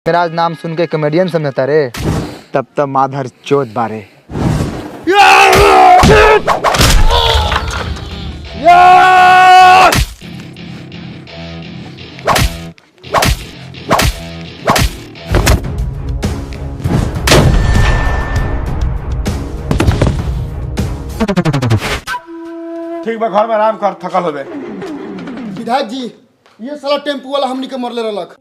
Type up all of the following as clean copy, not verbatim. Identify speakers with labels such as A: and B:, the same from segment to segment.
A: मेरा आज नाम सुन के कॉमेडियन समझता रे, तब तब माधर चोद बारे।
B: ठीक बा, घर में आराम कर, थकल होबे।
C: विधायक जी, ये साला टेम्पू वाला हमनी के मरले रहलक।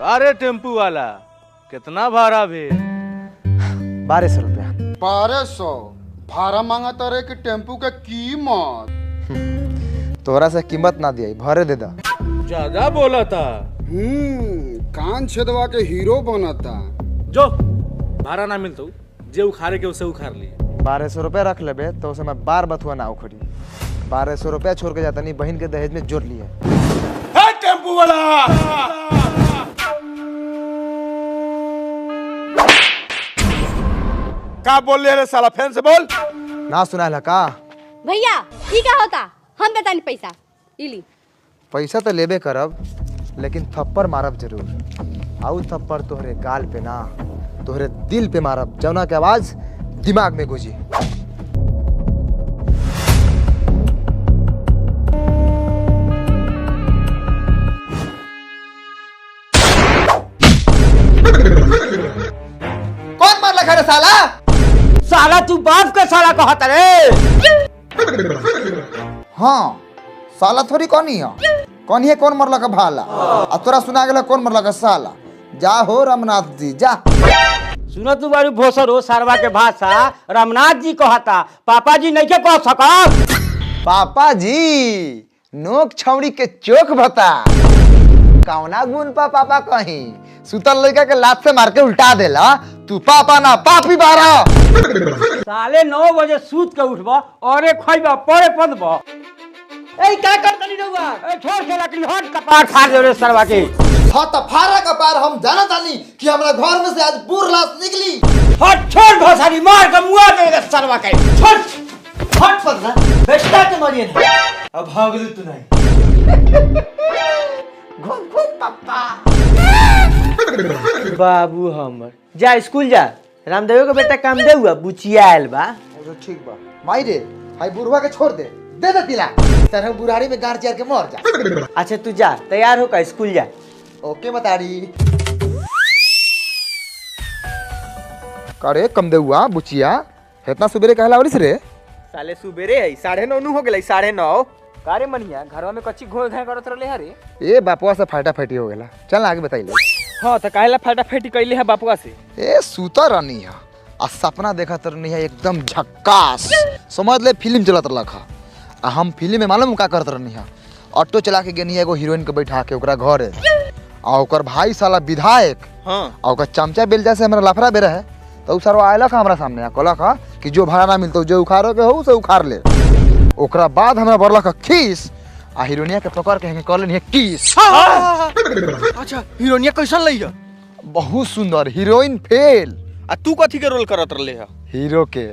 D: अरे टेम्पू वाला कितना भाड़ा भी?
A: 1200 रुपया।
C: 1200 भाड़ा मांगा तारे कि टेम्पू के कीमत?
A: तोहरा से कीमत ना दिया, भरे दे दा।
D: ज्यादा बोला था।
C: कान छेदवा के हीरो बनता।
D: जो भाड़ा ना मिलता जे उखाड़े के उसे उखाड़ लिए।
A: 1200 रुपया रख लेबे तो उसे मैं बार बथुआ ना उखड़ी। 1200 रुपया छोड़ के जाता नहीं, बहन के दहेज में जोड़ लिए।
B: टेम्पू वाला का बोल रहे साला? फैन से बोल।
A: ना सुना है का?
E: भैया ई का होता? हम बतानी पैसा इली।
A: पैसा तो लेबे करब, लेकिन थप्पड़ मारब जरूर। आउ थप्पड़ तोहरे गाल पे ना, तोहरे दिल पे मारब, जौना के आवाज दिमाग में गुजी। कौन मार लगा रे साला?
F: साला तू बाप का साला कहता रे?
A: हाँ, साला थोड़ी कौन है कौन मरला का भाला। अब तोरा सुना गेला कौन मरला का साला। जा हो रामनाथ जी जा।
F: सुनो तू बारू भोसर हो, सारवा के भाषा रामनाथ जी कहता, पापा जी नहीं के कह सकब।
A: पापा जी नोक छौड़ी के चोक बता। कौना गुण पा पापा कहीं सुतल लड़का के लात से मार के उल्टा देला। तू पापा ना पापी बारा।
F: साले 9 बजे सूत के उठबा और एक खइबा पड़े पदबा। ए का करतनी रहुआ? ए छोड़ के लकड़ी हट कपार फाड़ दे रे सरवा के।
A: हाँ तो फारा का पार हम जाना तानी कि हमारा घर में से आज बुर लाश निकली।
F: हट छोड़ भोसरी मार के मुआ दे रे सरवा के। छोड़
A: हट पगला बेटा के मरिए ना। अब भागलू तू नहीं। घूम घूम पापा।
F: बाबू हमर जा स्कूल जा। रामदेव के बेटा काम दे हुआ बुचिया आयल बा।
A: ठीक बा माई रे, हाई बुढ़वा के छोड़ दे दे तिला। तरह बुढ़ारी में गाड़ चार के मर जा।
F: अच्छा तू जा, तैयार हो का स्कूल जा।
A: ओके बताड़ी। करे कम दे हुआ बुचिया, इतना सुबेरे कहला वरिस रे?
F: साले सुबेरे है 9:30 हो गेलै। 9:30 कारे मनिया घरवा में कच्ची घोल घाय करत रहले हरे।
A: ए बापुआ से फाटा फाटी हो गेला। चल आगे बताइले।
F: हां त काहेला फाटा फाटी कइले है बापुआ से?
A: ए सूता रहनी है आ सपना देखत रहनी है एकदम झक्कास। समझ ले फिल्म चलत रखा। आ हम फिल्म में मालूम का करत रहनी है, ऑटो चला के गेनी एगो हीरोइन के बैठा के ओकरा घरे। आ ओकर भाई साला विधायक। हां आ ओकर चमचा बेल जैसे हमरा लफड़ा बेरा है। तो सरवा आयला का हमरा सामने आ कहला का कि जो भाड़ा ना मिलतो जो उखाड़ो के हो से उखाड़ ले। ओकरा बाद हमरा बरला का खीस आ हीरोइनिया के पकड़ के कर लेनी है किस।
D: अच्छा हीरोइनिया कैसन लई है?
A: बहुत सुंदर हीरोइन फेल।
D: आ तू कथी के रोल करत रहले है?
A: हीरो के।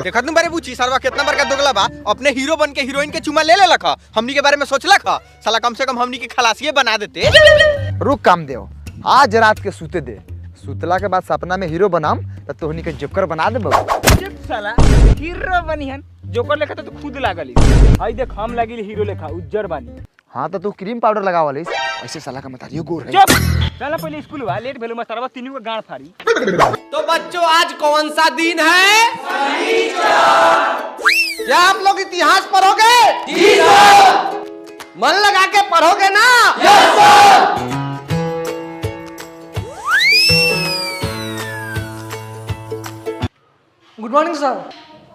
D: देखत न बारे पूछी सरवा कितना बड़का दोगला बा। अपने हीरो बन के हीरोइन के चुमा ले लखा। हमनी के बारे में सोचलक ह? साला कम से कम हमनी के खलासिए बना देते।
A: रुक काम देओ, आज रात के सूते दे। सुतला के बाद सपना में हीरो बनाम त तोहनी के जोकर बना देबो।
F: चुप साला हीरो बनिहन। जोकर लेखा तो खुद लागली। हाय देख हम लागिल हीरो लेखा उज्जर बानी।
A: हाँ तो तू क्रीम पाउडर लगावलिस, ऐसे साला का मतारियो गोर है।
F: चुप चला पहले स्कूल बा, लेट भेलु मस्तरवा तीनों का गांड फाड़ी।
G: तो बच्चों आज कौन सा दिन है? क्या आप लोग इतिहास पढ़ोगे? जी सर। मन लगा के पढ़ोगे ना? Yes sir.
H: Good morning sir.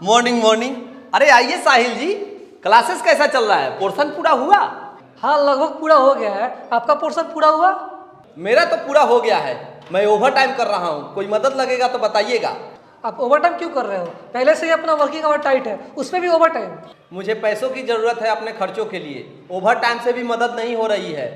G: Morning morning. अरे आइए साहिल जी, क्लासेस कैसा चल रहा है? पोर्शन पूरा हुआ?
H: हाँ लगभग पूरा हो गया है। आपका पोर्शन पूरा हुआ?
G: मेरा तो पूरा हो गया है। मैं ओवर टाइम कर रहा हूँ, कोई मदद लगेगा तो बताइएगा।
H: आप ओवर टाइम क्यों कर रहे हो? पहले से ही अपना वर्किंग आवर टाइट है, उसमें भी ओवर टाइम।
G: मुझे पैसों की जरूरत है अपने खर्चों के लिए। ओवर टाइम से भी मदद नहीं हो रही है।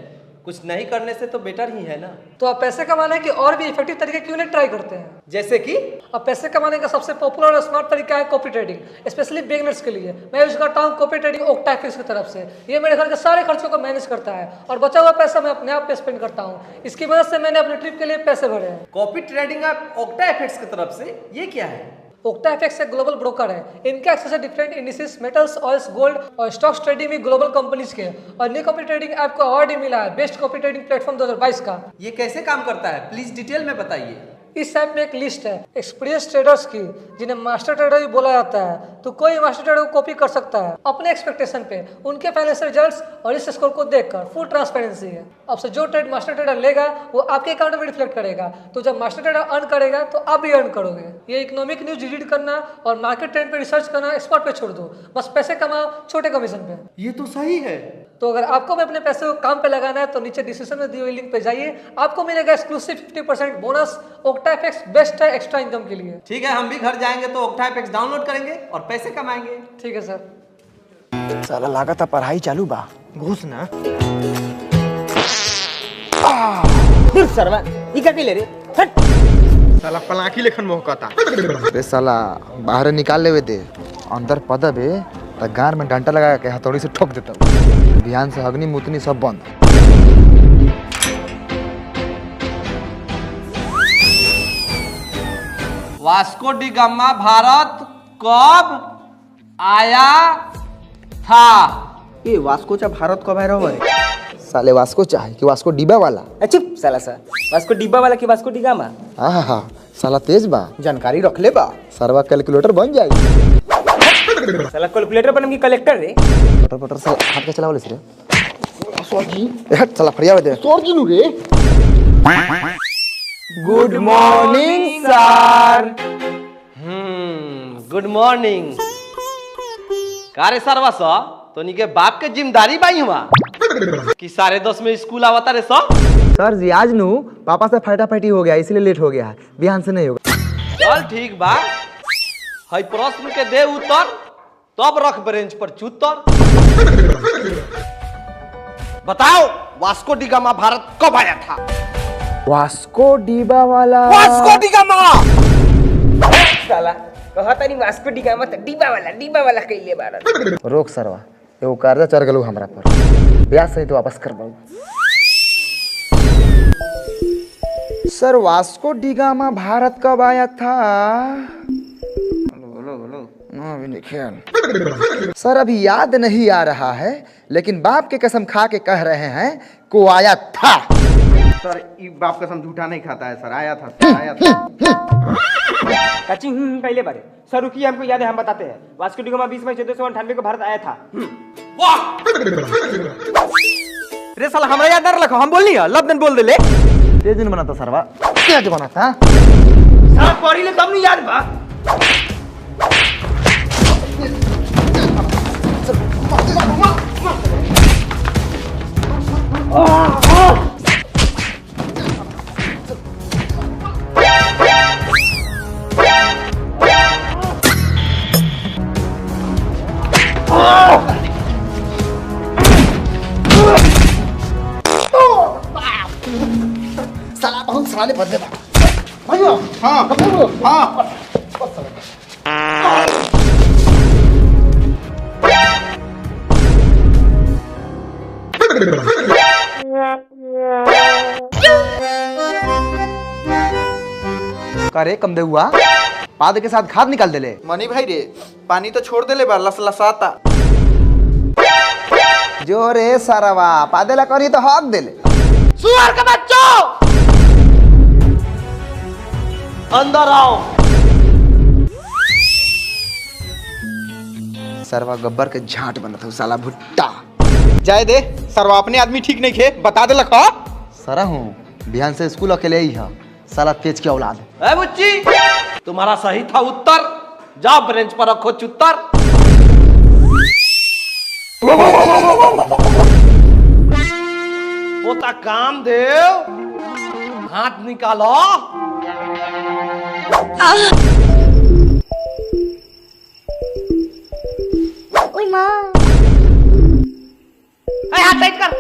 G: कुछ नहीं करने से तो बेटर ही है ना।
H: तो आप पैसे कमाने के और भी इफेक्टिव तरीके क्यों नहीं ट्राई करते हैं?
G: जैसे कि
H: अब पैसे कमाने का सबसे पॉपुलर और स्मार्ट तरीका है कॉपी ट्रेडिंग, स्पेशली बिगिनर्स के लिए। मैं यूज करता हूँ कॉपी ट्रेडिंग ओक्टाफिक्स की तरफ से। ये मेरे घर के सारे खर्चों को मैनेज करता है और बचा हुआ पैसा मैं अपने आप पे स्पेंड करता हूँ। इसकी वजह से मैंने अपने ट्रिप के लिए पैसे भरे हैं।
G: कॉपी ट्रेडिंग ऐप ओक्टाफिक्स की तरफ से, ये क्या है?
H: ओक्टाफिक्स एक ग्लोबल ब्रोकर है। इनके एक्सेस है different indices, metals, oils, gold और स्टॉक्स ट्रेडिंग भी ग्लोबल कंपनीज के। और न्यू कॉपी ट्रेडिंग ऐप को अवार्ड ही मिला है बेस्ट कॉपी ट्रेडिंग प्लेटफॉर्म 2022 का।
G: ये कैसे काम करता है, प्लीज डिटेल में बताइए।
H: इस ऐप में एक लिस्ट है एक्सपीरियंस ट्रेडर्स की, जिन्हें मास्टर ट्रेडर भी बोला जाता है। तो कोई मास्टर ट्रेडर को कॉपी कर सकता है अपने एक्सपेक्टेशन पे, उनके फाइनेंशियल रिजल्ट्स और इस स्कोर को देखकर। फुल ट्रांसपेरेंसी है। अब से जो ट्रेड मास्टर ट्रेडर लेगा वो आपके अकाउंट में रिफ्लेक्ट करेगा। तो जब मास्टर ट्रेडर अर्न करेगा तो आप भी अर्न करोगे। ये इकोनॉमिक न्यूज रीड करना और मार्केट ट्रेंड पे रिसर्च करना स्पॉट पे छोड़ दो, बस पैसे कमाओ छोटे कमीशन पे।
G: ये तो सही है।
H: तो अगर आपको भी अपने पैसे को काम पे लगाना है तो नीचे डिस्क्रिप्शन में दी हुई लिंक पे जाइए, आपको मिलेगा एक्सक्लूसिव 50% बोनस। ओक्टाफिक्स बेस्ट है एक्स्ट्रा इनकम के लिए।
G: ठीक है, हम भी घर जाएंगे तो ओक्टाफिक्स डाउनलोड करेंगे और पैसे कमाएंगे।
H: ठीक है सर।
A: साला लागत पढ़ाई चालू बा।
D: घूस ना सरवा ई का ले रे हट साला पलाकी लेखन मोहकता।
A: अरे साला बाहर निकाल लेवे दे, अंदर पदब है तो गार में डंटा लगा के हथौड़ी से ठोक देता हूँ। ध्यान से अग्नि मुतनी सब बंद।
G: वास्को डी गामा भारत कब आया था?
D: ये वास्को चा भारत कब आया है?
A: साले वास्को चाहे कि वास्को डिब्बा वाला?
F: चुप साला सा, वास्को डिब्बा वाला की वास्को डी गामा?
A: हाँ साला तेज बा,
D: जानकारी रख ले बा।
A: सरवा कैलकुलेटर बन जाए।
F: साला कैलकुलेटर बनम की कलेक्टर रे।
A: पटर पटर साला हाथ के चलावले रे। सोरजी हट साला फरियावे दे। सोरजी नु रे।
G: Good morning sir. Good morning. कारे सरवा सा तो निके बाप के जिम्मेदारी बाई हुआ कि 10:30 में स्कूल आवता रे सा?
A: सर जी आज नु पापा से फटाफटी हो गया इसलिए लेट हो गया है, बिहान से नहीं होगा।
G: चल ठीक बा, हई प्रश्न के दे उत्तर तब रख बेंच पर चूतर। बताओ वास्को डी गामा भारत कब आया था?
A: वास्को डिब्बा वाला।
G: वास्को डी गामा
F: साला कहता नहीं वास्को डी गामा त डिब्बा वाला कइले बारन।
A: रोक सरवा, एगो कर्जा चढ़ गलू हमरा पर, ब्याज सहित वापस करबाऊ। सर वास्को डी गामा भारत कब आया था? अभी नहीं ख्याल। सर अभी याद नहीं आ रहा है, लेकिन बाप के कसम खा के कह रहे हैं को आया था।
D: सर ई बाप कसम झूठा नहीं खाता है सर, आया था।
F: काची पहले बारे सर रुकिए, हमको याद है, हम बताते हैं। वास्को डी गामा 20 मई 1498 को भारत आया था।
D: रे साला हमरा याद न रखो, हम बोलनी है लब दिन बोल दे ले।
A: तेज दिन बना था सरवा, तेज बना था।
F: साला पढ़ी ले तब नहीं याद बा।
A: साला बहुत साले बदले बा।
C: भैया हाँ
A: करे कम दे हुआ, पाद के साथ खाद निकाल देले।
D: मनी भाई रे पानी तो छोड़ दे ले बा, लसलसाता।
A: जो रे सरवा पादेला करी तो हक देले।
G: सुअर का बच्चों अंदर आओ।
A: सरवा गब्बर के झाट बनत हो साला भुट्टा।
D: जाए दे सरवा अपने आदमी ठीक नहीं खे, बता दे लखा।
A: सरा हूँ बिहान से स्कूल अकेले ही है, साला तेज की औलाद।
G: ए बुच्ची तुम्हारा सही था उत्तर, जाओ बेंच पर रखो चुत्तर। पोता कामदेव हाथ निकालो।
E: ओए माँ
G: हाथ टाइट कर।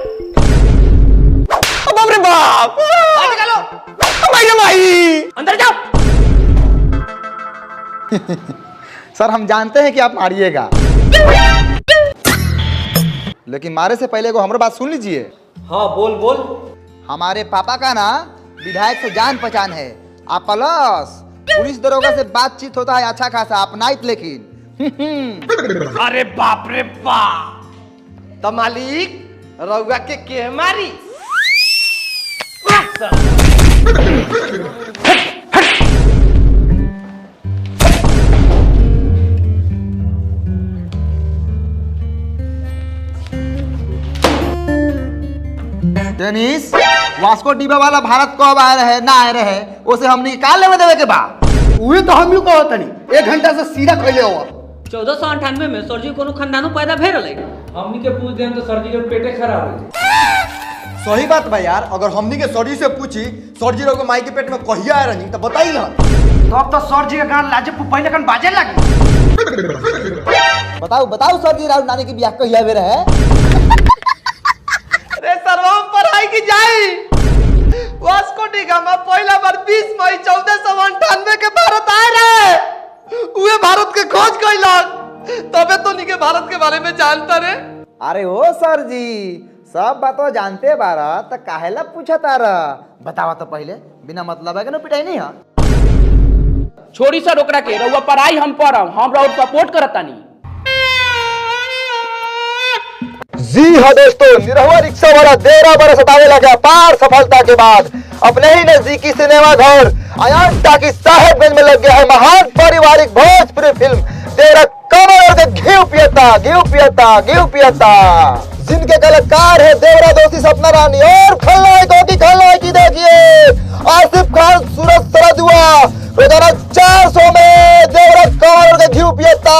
A: सर हम जानते हैं कि आप मारिएगा, लेकिन मारे से पहले को हमारी बात सुन लीजिए।
G: हाँ बोल बोल।
A: हमारे पापा का ना विधायक से जान पहचान है, आप प्लस पुलिस दरोगा से बातचीत होता है अच्छा खासा, आप नाइट लेकिन
G: अरे बाप रे बाप, तो मालिक रउआ के मारी?
A: टेनिस वास्को डिबा वाला भारत कब आए रहे ना आए रहे, उसे हमने निकाल लेवे देवे के बा।
C: उहे तो हम कहो तनी 1 घंटा से सीधा खैले हो।
I: 1498 में सर जी कोनो खानदानो पैदा भेल रहे।
F: हमनी के पूछ दें तो सर जी के पेटे खराब हो।
D: सही बात बा यार, अगर हमनी के सर जी से पूछी सर जी लोग माई के पेट में कहिया आए रही तो बताई ना।
F: अब तो सर जी का गान लाजे पहले कन बाजे लगे।
A: बताओ बताओ सर जी राहुल नानी की ब्याह कहिया वे रहे?
G: अरे सर्वम पढ़ाई की जाई वास्को डी गामा पहला बार 20 मई 1498 के भारत आए रहे, उहे भारत के खोज कइलक, तबे तो नी के भारत के बारे में जानता रे।
A: अरे ओ सर जी सब बातों जानते बारा तो काहेला पूछा तारा? बतावा तो पहले, बिना मतलब है कि ना पिटाई नहीं है।
I: छोड़ी सर ओकरा के, रउआ पढ़ाई हम पढ़ब, हम रउआ सपोर्ट करतानी।
A: जी हाँ दोस्तों, निरहुआ रिक्शा वाला देरा बरस सतावे लगा पार सफलता के बाद अपने ही नजदीकी सिनेमा घर अयान टाकी साहेबगंज में लग गया है महान पारिवारिक भोजपुरी फिल्म तेरा कमर के घी पियता, जिनके कलाकार है देवरा दोषी, सपना रानी और खलनायकी देखिए आसिफ खान, सूरज सरदुआ। रोजाना 400 में देवरा कमर के घी पियता,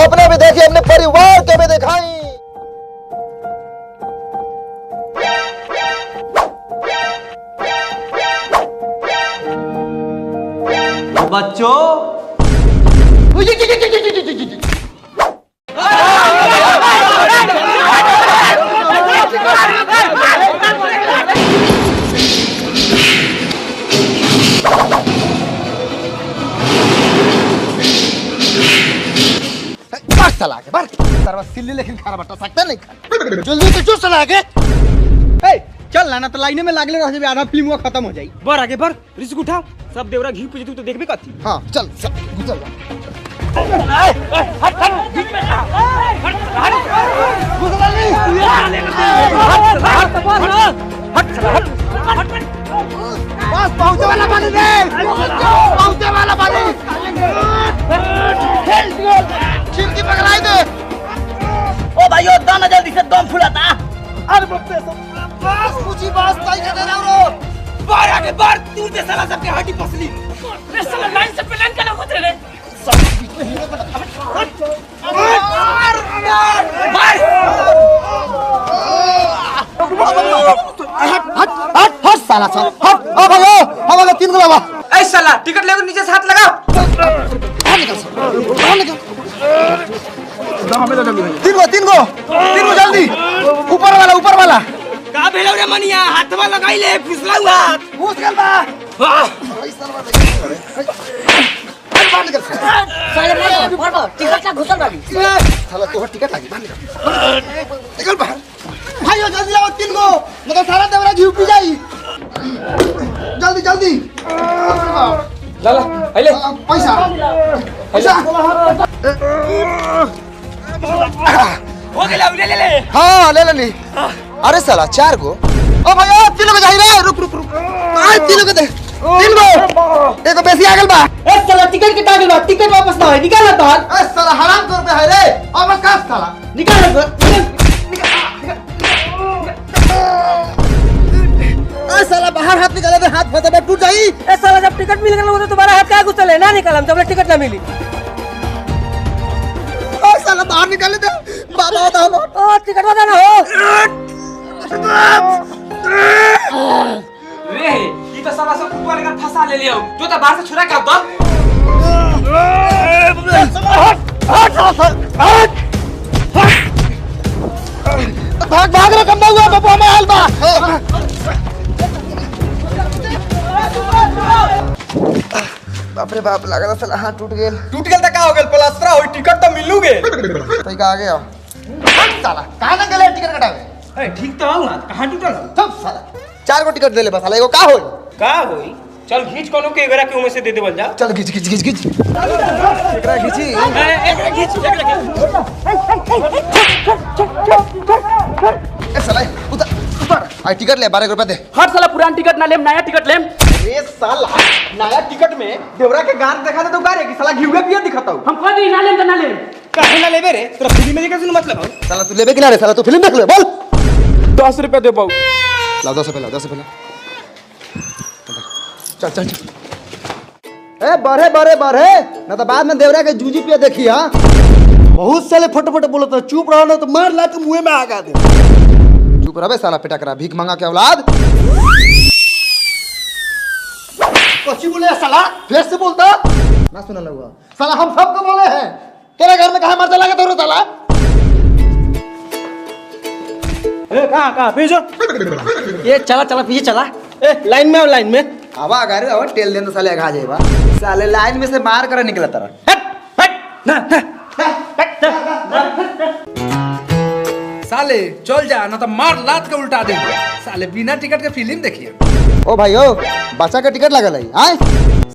A: अपने भी देखिए अपने परिवार के भी दिखाई।
G: बच्चों
A: चला के बार सरवा सिल्ली लेकिन खाना बटा सकता नहीं खा।
C: जल्दी से चुस चला के।
D: चल ना तो लाइने में लागले रह जेबे, आधा फिल्म खत्म हो जाई।
I: बर आगे बर, रिस्क उठा, सब देवरा घी पूजे तो देखबे कथी।
A: हाँ चल गुजर
C: बस पहुंचे वाला पानी दे, पहुंचे वाला पानी। खिड़की पकड़ाई दे।
I: ओ भाइयों दम जल्दी से दम फुलाता।
C: अरे बस पूछी बस ताई के दे रहा हूं।
I: बर आगे बर, तू दे साला सबके हड्डी पसली। रे साला लाइन से प्लान कर लो रे।
A: हट साला साला हट। ओ भाइयों हमारा 3 गुलाबा।
I: ए साला टिकट लेकर नीचे से हाथ लगा।
A: तीन गो जल्दी। ऊपर वाला
I: का भेलो रे मनिया, हाथवा लगाइले फिसला हुआ।
A: घुस गल बा। साला तोहर टिकट लागी निकल बा।
C: भाइयों जल्दी आओ 3 गो, मतलब सारा देवरा घी पी जाई। जल्दी
I: लाला आइले
C: पैसा
I: हो गेला, ले
A: हाँ ले ली। अरे साला 4 गो। ओ भैया 3 गो जाई रे। रुक आ 3 गो दे। 3 गो एगो बेसी आ गल बा।
I: ए साला टिकट के टागल बा, टिकट वापस ना है, निकाल ता।
C: ए साला हराम कर पे है रे। अब का साला
I: निकाल
C: ए साला बाहर हाथ निकाले दे, हाथ फंसे टूट जाई।
I: ए साला जब टिकट मिल गया तो तुम्हारा हाथ क्या घुसले ना निकालम, जब टिकट ना मिली।
C: ओ साला बाहर निकाले दे। बाबा बताओ
I: ओ टिकट बता ना हो रे, ये तो साला सब ऊपर लेकर फंसा ले लियो, जो तो बाहर से छुरा के आता।
C: भाग रे कम हुआ बाबा में हाल बा।
A: बाप रे बाप लगा साला हाथ टूट गेल।
D: टूट गेल त का हो गेल, प्लास्टर होई, टिकट तो मिलू गेल।
A: तई का आ गया साला कहां ना गेले टिकट कटावे।
F: ए ठीक तो हूं ना, कहां टूटल?
A: सब साला 4 गो टिकट देले बस साला एगो का होई।
F: का होई? चल खींच कोनो के एकरा के उमे से दे देवल जा।
A: चल खींच खींच खींच खींच एकरा खींची
F: एकरा खींच, एकरा
A: ए साला उतर उतर आई टिकट ले 12 रुपए दे।
I: हर साला पुरान टिकट ना लेम, नया टिकट लेम।
D: अरे साला नया टिकट में देवरा के गान दिखा दे तो गारे की साला घिउए पिए दिखाता हूं।
I: हम कह दी ना लेम त ना लेम।
F: काहे ना लेबे रे? तोरा फिल्म में देखे सुन मतलब हो।
A: साला तू लेबे कि ना रे साला तू फिल्म देख ले बोल।
I: 10 रुपया दे बाऊ।
A: लाओ 10 रुपए लाओ 10 रुपए लाओ। चल चल चल ए बढ़े बढ़े बढ़े ना तो बाद में देवरा के जूजी पिए देखी। हां
G: बहुत साले फटाफट बोलो तो चुप रहो ना तो मार ला के मुंह में आगा दे।
A: चुप रहे साला पिटा करा भीख मांगा के औलाद।
G: कच्ची बोले साला फिर से बोलता
A: ना सुना लगा
G: साला हम सबको बोले हैं तेरे घर में कहा मर्दा लगा तो साला।
F: ए कहां भेजो।
G: ये चला चला पीछे चला। ए लाइन में आओ लाइन में।
A: आवा गारे आवा टेल देन तो साले आगा जाएबा साले लाइन में से मार कर निकला तारा।
J: साले चल जा ना तो मार लात के उल्टा दे। साले बिना टिकट के फिल्म देखिए।
A: ओ भाई ओ बच्चा का टिकट लगल है आए